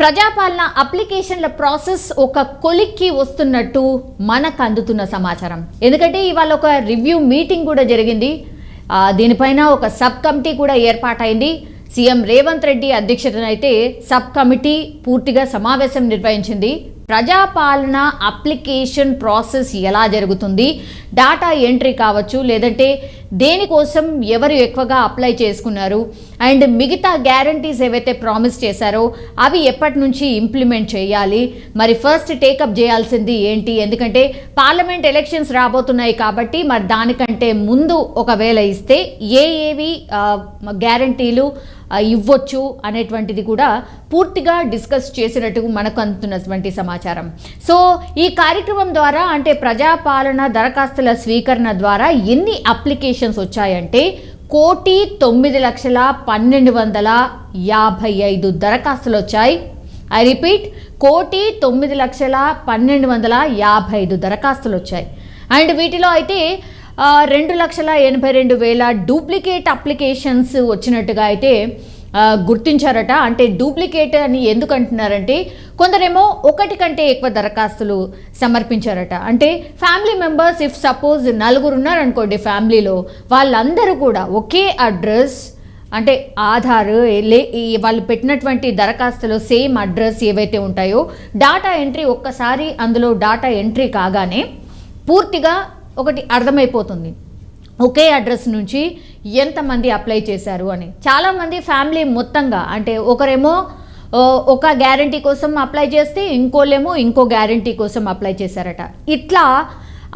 ప్రజాపాలన అప్లికేషన్ల ప్రాసెస్ ఒక కొలిక్కి వస్తున్నట్టు మనకు అందుతున్న సమాచారం. ఎందుకంటే ఇవాళ ఒక రివ్యూ మీటింగ్ కూడా జరిగింది. దీనిపైన ఒక సబ్ కమిటీ కూడా ఏర్పాటైంది. సీఎం రేవంత్ రెడ్డి అధ్యక్షతన అయితే సబ్ కమిటీ పూర్తిగా సమావేశం నిర్వహించింది. ప్రజాపాలన అప్లికేషన్ ప్రాసెస్ ఎలా జరుగుతుంది, డాటా ఎంట్రీ కావచ్చు, లేదంటే దేనికోసం ఎవరు ఎక్కువగా అప్లై చేసుకున్నారు, అండ్ మిగతా గ్యారంటీస్ ఏవైతే ప్రామిస్ చేశారో అవి ఎప్పటి నుంచి ఇంప్లిమెంట్ చేయాలి, మరి ఫస్ట్ టేకప్ చేయాల్సింది ఏంటి, ఎందుకంటే పార్లమెంట్ ఎలక్షన్స్ రాబోతున్నాయి కాబట్టి మరి దానికంటే ముందు ఒకవేళ ఇస్తే ఏవి గ్యారంటీలు ఇవ్వచ్చు అనేటువంటిది కూడా పూర్తిగా డిస్కస్ చేసినట్టు మనకు అందుతున్నటువంటి సమాచారం. సో ఈ కార్యక్రమం ద్వారా అంటే ప్రజాపాలన దరఖాస్తుల స్వీకరణ ద్వారా ఎన్ని అప్లికేషన్స్ వచ్చాయంటే 1,09,12,155 దరఖాస్తులు వచ్చాయి. ఐ రిపీట్, 1,09,12,155 దరఖాస్తులు వచ్చాయి. అండ్ వీటిలో అయితే 2,82,000 డూప్లికేట్ అప్లికేషన్స్ వచ్చినట్టుగా అయితే గుర్తించారట. అంటే డూప్లికేట్ అని ఎందుకు అంటున్నారంటే కొందరేమో ఒకటి కంటే ఎక్కువ దరఖాస్తులు సమర్పించారట. అంటే ఫ్యామిలీ మెంబర్స్ ఇఫ్ సపోజ్ 4 ఉన్నారనుకోండి ఫ్యామిలీలో, వాళ్ళందరూ కూడా ఒకే అడ్రస్ అంటే ఆధార్ వాళ్ళు పెట్టినటువంటి దరఖాస్తులో సేమ్ అడ్రస్ ఏవైతే ఉంటాయో డాటా ఎంట్రీ ఒక్కసారి అందులో డాటా ఎంట్రీ కాగానే పూర్తిగా ఒకటి అర్థమైపోతుంది, ఒకే అడ్రస్ నుంచి ఎంతమంది అప్లై చేశారు అని. చాలామంది ఫ్యామిలీ మొత్తంగా అంటే ఒకరేమో ఒక గ్యారంటీ కోసం అప్లై చేస్తే ఇంకోళ్ళేమో ఇంకో గ్యారంటీ కోసం అప్లై చేశారట. ఇట్లా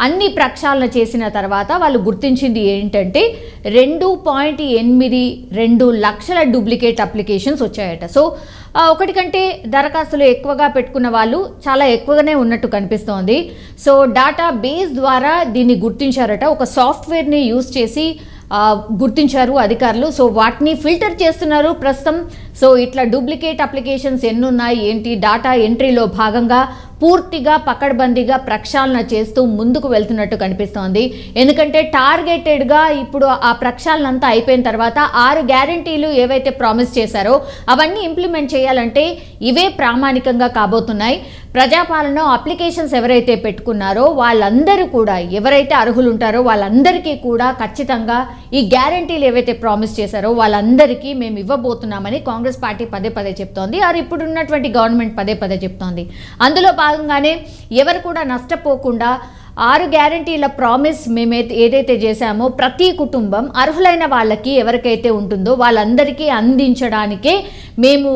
అన్ని ప్రక్షాళన చేసిన తర్వాత వాళ్ళు గుర్తించింది ఏంటంటే 2.82 లక్షల డూప్లికేట్ అప్లికేషన్స్ వచ్చాయట. సో ఒకటి కంటే దరఖాస్తులు ఎక్కువగా పెట్టుకున్న వాళ్ళు చాలా ఎక్కువగానే ఉన్నట్టు కనిపిస్తోంది. సో డాటా బేస్ ద్వారా దీన్ని గుర్తించారట. ఒక సాఫ్ట్వేర్ని యూజ్ చేసి గుర్తించారు అధికారులు. సో వాటిని ఫిల్టర్ చేస్తున్నారు ప్రస్తుతం. సో ఇట్లా డూప్లికేట్ అప్లికేషన్స్ ఎన్ని ఉన్నాయి ఏంటి, డాటా ఎంట్రీలో భాగంగా పూర్తిగా పకడ్బందీగా ప్రక్షాళన చేస్తూ ముందుకు వెళ్తున్నట్టు కనిపిస్తోంది. ఎందుకంటే టార్గెటెడ్గా ఇప్పుడు ఆ ప్రక్షాళన అంతా అయిపోయిన తర్వాత 6 గ్యారంటీలు ఏవైతే ప్రామిస్ చేశారో అవన్నీ ఇంప్లిమెంట్ చేయాలంటే ఇవే ప్రామాణికంగా కాబోతున్నాయి. ప్రజాపాలన అప్లికేషన్స్ ఎవరైతే పెట్టుకున్నారో వాళ్ళందరూ కూడా ఎవరైతే అర్హులు ఉంటారో వాళ్ళందరికీ కూడా ఖచ్చితంగా ఈ గ్యారంటీలు ఏవైతే ప్రామిస్ చేశారో వాళ్ళందరికీ మేము ఇవ్వబోతున్నామని కాంగ్రెస్ పార్టీ పదే పదే చెప్తోంది. ఇప్పుడు ఉన్నటువంటి గవర్నమెంట్ పదే పదే చెప్తోంది. అందులో భాగంగానే ఎవరు కూడా నష్టపోకుండా 6 గ్యారంటీల ప్రామిస్ మేమైతే ఏదైతే చేశామో ప్రతి కుటుంబం అర్హులైన వాళ్ళకి ఎవరికైతే ఉంటుందో వాళ్ళందరికీ అందించడానికే మేము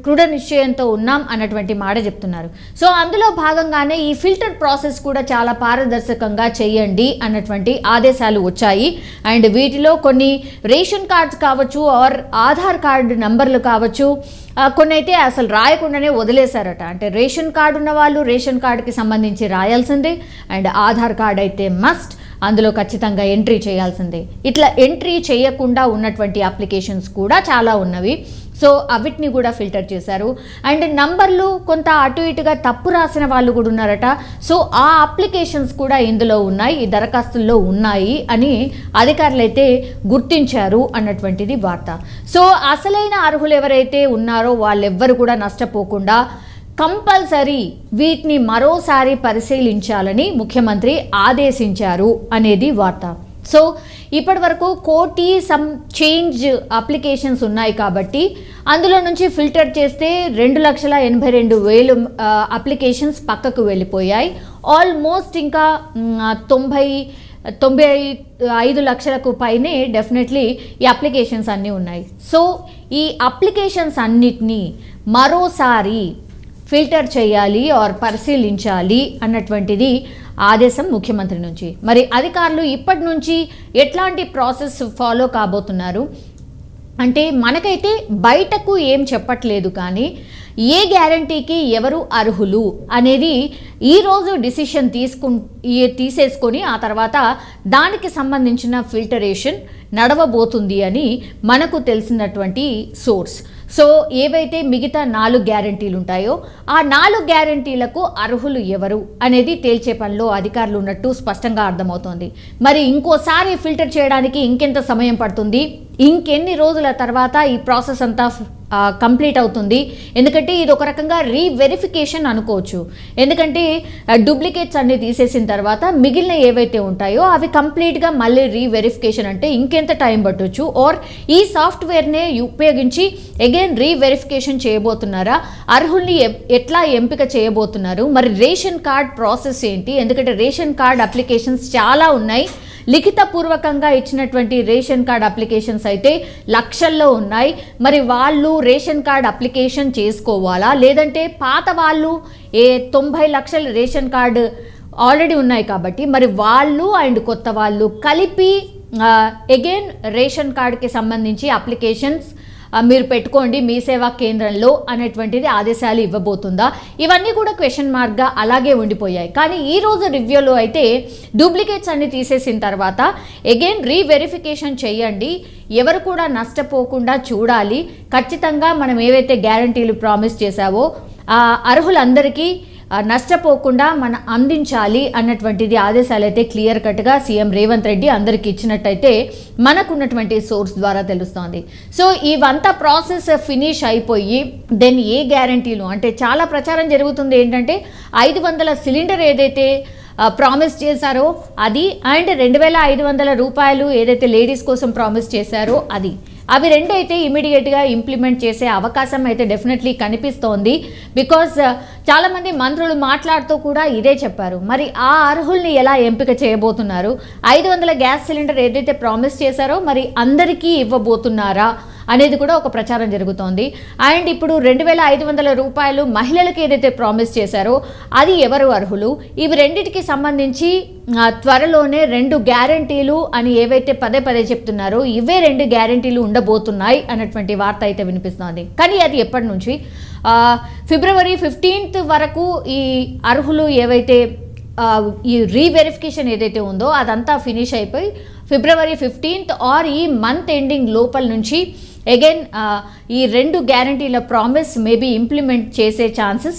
కృఢ నిశ్చయంతో ఉన్నాం అన్నటువంటి మాట చెప్తున్నారు. సో అందులో భాగంగానే ఈ ఫిల్టర్ ప్రాసెస్ కూడా చాలా పారదర్శకంగా చేయండి అన్నటువంటి ఆదేశాలు వచ్చాయి. అండ్ వీటిలో కొన్ని రేషన్ కార్డ్స్ కావచ్చు ఆర్ ఆధార్ కార్డు నంబర్లు కావచ్చు, కొన్ని అయితే అసలు రాయకుండానే వదిలేశారట. అంటే రేషన్ కార్డు ఉన్న వాళ్ళు రేషన్ కార్డుకి సంబంధించి రాయాల్సిందే, అండ్ ఆధార్ కార్డ్ అయితే మస్ట్, అందులో ఖచ్చితంగా ఎంట్రీ చేయాల్సిందే. ఇట్లా ఎంట్రీ చేయకుండా ఉన్నటువంటి అప్లికేషన్స్ కూడా చాలా ఉన్నవి. సో అవిటిని కూడా ఫిల్టర్ చేశారు. అండ్ నంబర్లు కొంత అటు ఇటుగా తప్పు రాసిన వాళ్ళు కూడా ఉన్నారట. సో ఆ అప్లికేషన్స్ కూడా ఇందులో ఉన్నాయి, ఈ దరఖాస్తుల్లో ఉన్నాయి అని అధికారులు అయితే గుర్తించారు అన్నటువంటిది వార్త. సో అసలైన అర్హులు ఎవరైతే ఉన్నారో వాళ్ళెవ్వరు కూడా నష్టపోకుండా కంపల్సరీ వీటిని మరోసారి పరిశీలించాలని ముఖ్యమంత్రి ఆదేశించారు అనేది వార్త. సో ఇప్పటి వరకు 1,00,000 సమ్ చేంజ్ అప్లికేషన్స్ ఉన్నాయి కాబట్టి అందులో నుంచి ఫిల్టర్ చేస్తే 2,82,000 అప్లికేషన్స్ పక్కకు వెళ్ళిపోయాయి. ఆల్మోస్ట్ ఇంకా 95 లక్షలకు పైనే డెఫినెట్లీ ఈ అప్లికేషన్స్ అన్నీ ఉన్నాయి. సో ఈ అప్లికేషన్స్ అన్నిటినీ మరోసారి ఫిల్టర్ చేయాలి ఆర్ పరిశీలించాలి అన్నటువంటిది ఆదేశం ముఖ్యమంత్రి నుంచి. మరి అధికారులు ఇప్పటి నుంచి ఎట్లాంటి ప్రాసెస్ ఫాలో కాబోతున్నారు అంటే మనకైతే బయటకు ఏం చెప్పట్లేదు, కానీ ఏ గ్యారంటీకి ఎవరు అర్హులు అనేది ఈరోజు డిసిషన్ తీసేసుకొని ఆ తర్వాత దానికి సంబంధించిన ఫిల్టరేషన్ నడవబోతుంది అని మనకు తెలిసినటువంటి సోర్స్. సో ఏవైతే మిగతా 4 గ్యారంటీలు ఉంటాయో ఆ 4 గ్యారంటీలకు అర్హులు ఎవరు అనేది తేల్చే పనిలో అధికారులు ఉన్నట్టు స్పష్టంగా అర్థమవుతోంది. మరి ఇంకోసారి ఫిల్టర్ చేయడానికి ఇంకెంత సమయం పడుతుంది, ఇంకెన్ని రోజుల తర్వాత ఈ ప్రాసెస్ అంతా కంప్లీట్ అవుతుంది? ఎందుకంటే ఇది ఒక రకంగా రీవెరిఫికేషన్ అనుకోవచ్చు. ఎందుకంటే డూప్లికేట్స్ అన్ని తీసేసిన తర్వాత మిగిలిన ఏవైతే ఉంటాయో అవి కంప్లీట్గా మళ్ళీ రీవెరిఫికేషన్ అంటే ఇంకెంత టైం పట్టొచ్చు, ఆర్ ఈ సాఫ్ట్వేర్నే ఉపయోగించి అగైన్ రీవెరిఫికేషన్ చేయబోతున్నారా, అర్హుల్ని ఎట్లా ఎంపిక చేయబోతున్నారు, మరి రేషన్ కార్డ్ ప్రాసెస్ ఏంటి? ఎందుకంటే రేషన్ కార్డ్ అప్లికేషన్స్ చాలా ఉన్నాయి. లిఖితపూర్వకంగా ఇచ్చినటువంటి రేషన్ కార్డ్ అప్లికేషన్స్ అయితే లక్షల్లో ఉన్నాయి. మరి వాళ్ళు రేషన్ కార్డ్ అప్లికేషన్ చేసుకోవాలా, లేదంటే పాత వాళ్ళు 90 లక్షల రేషన్ కార్డు ఆల్రెడీ ఉన్నాయి కాబట్టి మరి వాళ్ళు అండ్ కొత్త వాళ్ళు కలిపి అగైన్ రేషన్ కార్డుకి సంబంధించి అప్లికేషన్స్ మీరు పెట్టుకోండి మీ సేవా కేంద్రంలో అనేటువంటిది ఆదేశాలు ఇవ్వబోతుందా? ఇవన్నీ కూడా క్వశ్చన్ మార్క్గా అలాగే ఉండిపోయాయి. కానీ ఈరోజు రివ్యూలో అయితే డూప్లికేట్స్ అన్ని తీసేసిన తర్వాత అగైన్ రీవెరిఫికేషన్ చేయండి, ఎవరు కూడా నష్టపోకుండా చూడాలి, ఖచ్చితంగా మనం ఏవైతే గ్యారంటీలు ప్రామిస్ చేశావో అర్హులందరికీ నష్టపోకుండా మనం అందించాలి అన్నటువంటిది ఆదేశాలు అయితే క్లియర్ కట్గా సీఎం రేవంత్ రెడ్డి అందరికి ఇచ్చినట్టయితే మనకున్నటువంటి సోర్స్ ద్వారా తెలుస్తోంది. సో ఇవంతా ప్రాసెస్ ఫినిష్ అయిపోయి దెన్ ఏ గ్యారంటీలు అంటే చాలా ప్రచారం జరుగుతుంది ఏంటంటే 500 సిలిండర్ ఏదైతే ప్రామిస్ చేశారో అది అండ్ 2500 రూపాయలు ఏదైతే లేడీస్ కోసం ప్రామిస్ చేశారో అది, అవి రెండు అయితే ఇమీడియట్గా ఇంప్లిమెంట్ చేసే అవకాశం అయితే డెఫినెట్లీ కనిపిస్తోంది. బికాజ్ చాలామంది మంత్రులు మాట్లాడుతూ కూడా ఇదే చెప్పారు. మరి ఆ అర్హుల్ని ఎలా ఎంపిక చేయబోతున్నారు? 500 గ్యాస్ సిలిండర్ ఏదైతే ప్రామిస్ చేశారో మరి అందరికీ ఇవ్వబోతున్నారా అనేది కూడా ఒక ప్రచారం జరుగుతోంది. అండ్ ఇప్పుడు 2500 రూపాయలు మహిళలకు ఏదైతే ప్రామిస్ చేశారో అది ఎవరు అర్హులు? ఇవి రెండింటికి సంబంధించి త్వరలోనే 2 గ్యారంటీలు అని ఏవైతే పదే పదే చెప్తున్నారో ఇవే 2 గ్యారంటీలు ఉండబోతున్నాయి అన్నటువంటి వార్త అయితే వినిపిస్తోంది. కానీ అది ఎప్పటి నుంచి? ఫిబ్రవరి 15th వరకు ఈ అర్హులు ఏవైతే ఈ రీవెరిఫికేషన్ ఏదైతే ఉందో అదంతా ఫినిష్ అయిపోయి ఫిబ్రవరి 15th ఆర్ ఈ మంత్ ఎండింగ్ లోపల నుంచి అగైన్ ఈ 2 గ్యారంటీల ప్రామిస్ మేబీ ఇంప్లిమెంట్ చేసే ఛాన్సెస్